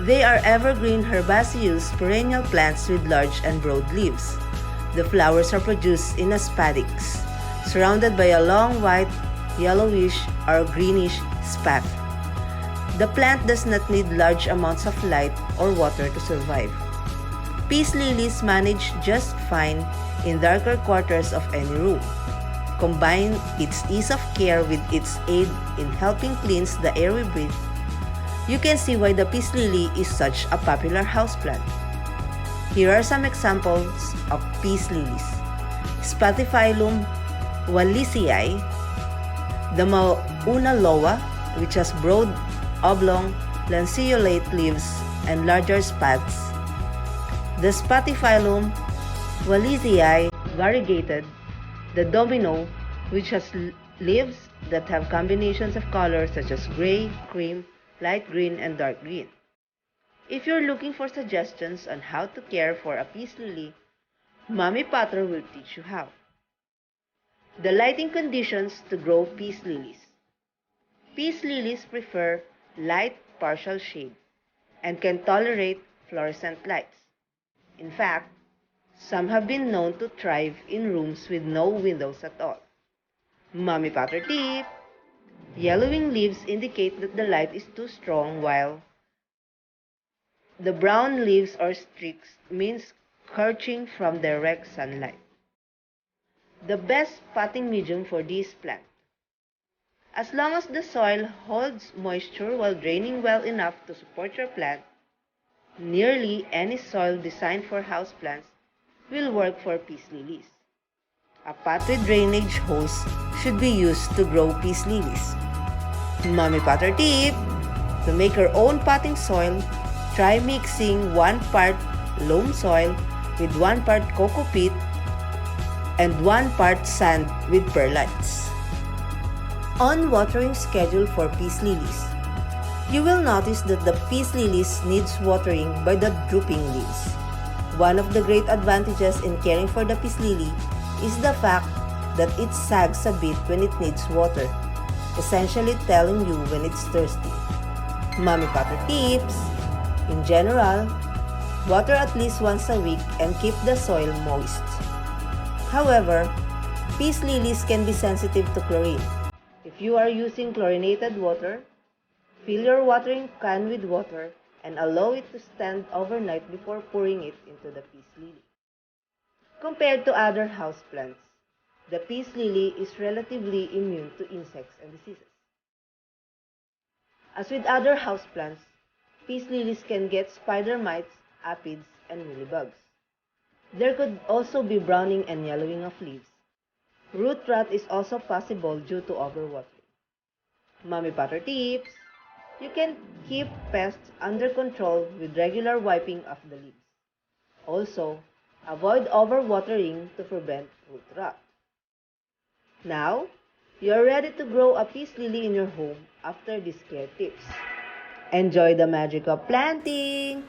They are evergreen herbaceous perennial plants with large and broad leaves. The flowers are produced in a spadix, surrounded by a long white, yellowish, or greenish spathe. The plant does not need large amounts of light or water to survive. Peace lilies manage just fine in darker quarters of any room. Combine its ease of care with its aid in helping cleanse the air we breathe. You can see why the peace lily is such a popular houseplant. Here are some examples of peace lilies. Spathiphyllum wallisii, the Mauna Loa, which has broad, oblong, lanceolate leaves and larger spathes. The Spathiphyllum wallisii variegated, the Domino, which has leaves that have combinations of colors such as gray, cream, light green, and dark green. If you're looking for suggestions on how to care for a peace lily, Mommy Potter will teach you how. The lighting conditions to grow peace lilies. Peace lilies prefer light partial shade and can tolerate fluorescent lights. In fact, some have been known to thrive in rooms with no windows at all. Mommy Potter tip! Yellowing leaves indicate that the light is too strong, while the brown leaves or streaks means scorching from direct sunlight. The best potting medium for this plant. As long as the soil holds moisture while draining well enough to support your plant, nearly any soil designed for houseplants will work for peace lilies. A pot with drainage hose should be used to grow peace lilies. Mommy Potter tip! To make your own potting soil, try mixing 1 part loam soil with 1 part coco peat and 1 part sand with perlites. On watering schedule for peace lilies. You will notice that the peace lilies needs watering by the drooping leaves. One of the great advantages in caring for the peace lily is the fact that it sags a bit when it needs water, essentially telling you when it's thirsty. Mommy Potter tips. In general, water at least once a week and keep the soil moist. However, peace lilies can be sensitive to chlorine. If you are using chlorinated water, fill your watering can with water and allow it to stand overnight before pouring it into the peace lily. Compared to other houseplants, the peace lily is relatively immune to insects and diseases. As with other houseplants, peace lilies can get spider mites, aphids, and mealybugs. There could also be browning and yellowing of leaves. Root rot is also possible due to overwatering. Mommy Potter tips. You can keep pests under control with regular wiping of the leaves. Also, avoid overwatering to prevent root rot. Now, you are ready to grow a peace lily in your home after these care tips. Enjoy the magic of planting!